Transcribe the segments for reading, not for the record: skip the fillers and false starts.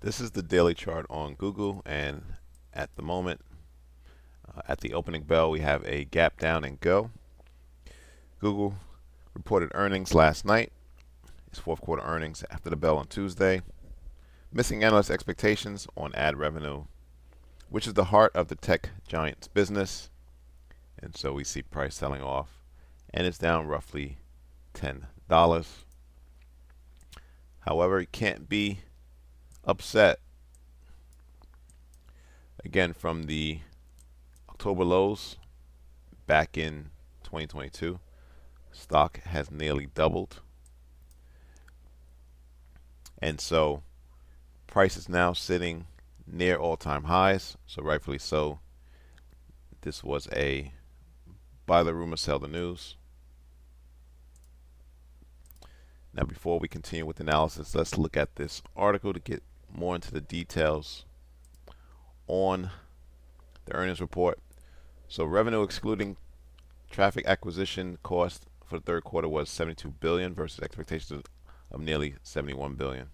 This is the daily chart on Google, and at the moment, at the opening bell, we have a gap down and go. Google reported earnings last night, its fourth quarter earnings after the bell on Tuesday, missing analyst expectations on ad revenue, which is the heart of the tech giant's business. And so we see price selling off, and it's down roughly $10. However, you can't be upset. Again, from the October lows back in 2022, stock has nearly doubled. And so price is now sitting near all-time highs, so rightfully so. This was a buy the rumor, sell the news. Now, before we continue with analysis, let's look at this article to get more into the details on the earnings report. So revenue excluding traffic acquisition cost for the third quarter was $72 billion versus expectations of nearly $71 billion.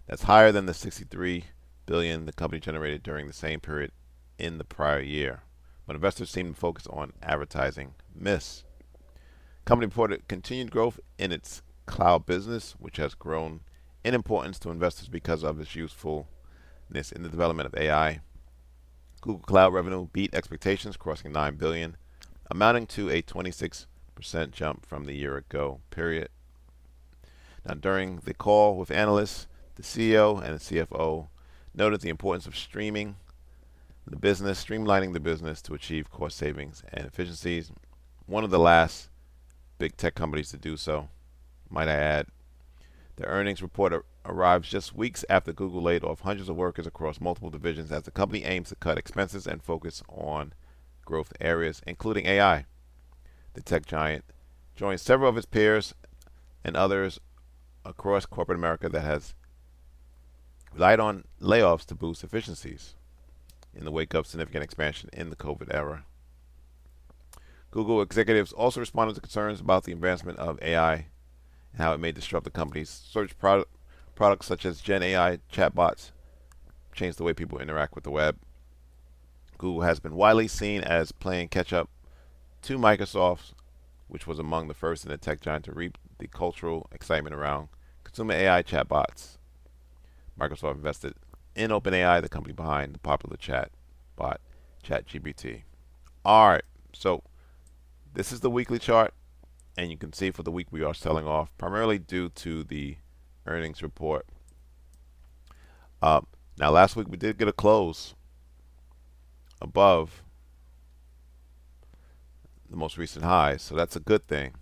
That's higher than the $63 billion the company generated during the same period in the prior year. But investors seem to focus on advertising miss. Company reported continued growth in its cloud business, which has grown in importance to investors because of its usefulness in the development of AI. Google Cloud revenue beat expectations, crossing $9 billion, amounting to a 26% jump from the year ago period. Now, during the call with analysts, the CEO and the CFO noted the importance of streamlining the business to achieve cost savings and efficiencies. One of the last big tech companies to do so, might I add. The earnings report arrives just weeks after Google laid off hundreds of workers across multiple divisions as the company aims to cut expenses and focus on growth areas, including AI. The tech giant joins several of its peers and others across corporate America that has relied on layoffs to boost efficiencies in the wake of significant expansion in the COVID era. Google executives also responded to concerns about the advancement of AI and how it may disrupt the company's search products such as Gen AI chatbots, change the way people interact with the web. Google has been widely seen as playing catch up to Microsoft, which was among the first in the tech giant to reap the cultural excitement around consumer AI chatbots. Microsoft invested in OpenAI, the company behind the popular chat bot ChatGPT. All right, so this is the weekly chart, and you can see for the week we are selling off, primarily due to the earnings report. Now, last week we did get a close above the most recent highs, so that's a good thing.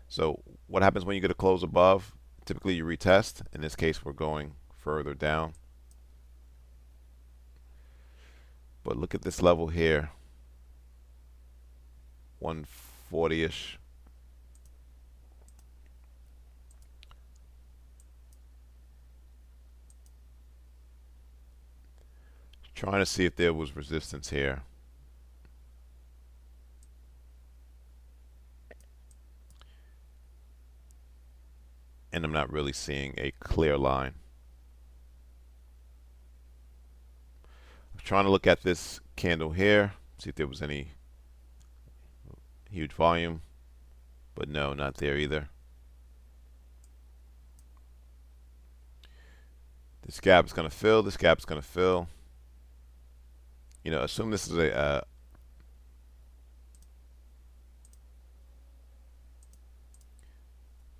So what happens when you get a close above? Typically you retest. In this case, we're going further down. But look at this level here, 140-ish. Trying to see if there was resistance here. And I'm not really seeing a clear line. I'm trying to look at this candle here, see if there was any huge volume, but no, not there either. This gap is going to fill, this gap is going to fill. You know, assume this is a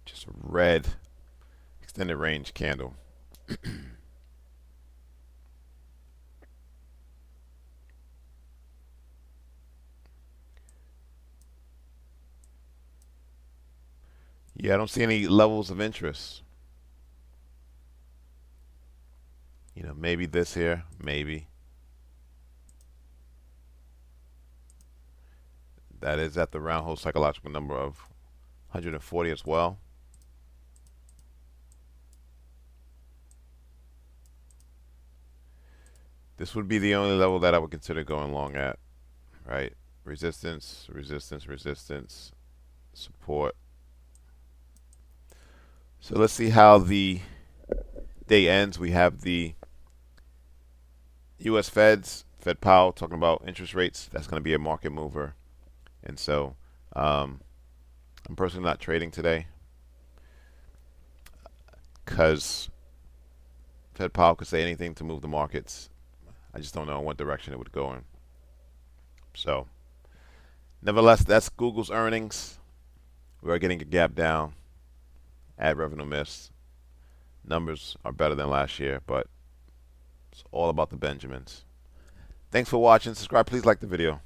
just a red extended range candle. Yeah, I don't see any levels of interest. You know, maybe this here, maybe. That is at the round hole psychological number of 140 as well. This would be the only level that I would consider going long at, right? Resistance, resistance, resistance, support. So let's see how the day ends. We have the U.S. Fed Powell talking about interest rates. That's going to be a market mover. And so I'm personally not trading today because Fed Powell could say anything to move the markets. I just don't know in what direction it would go in. So, nevertheless, that's Google's earnings. We are getting a gap down. Ad revenue miss. Numbers are better than last year, but it's all about the Benjamins. Thanks for watching. Subscribe. Please like the video.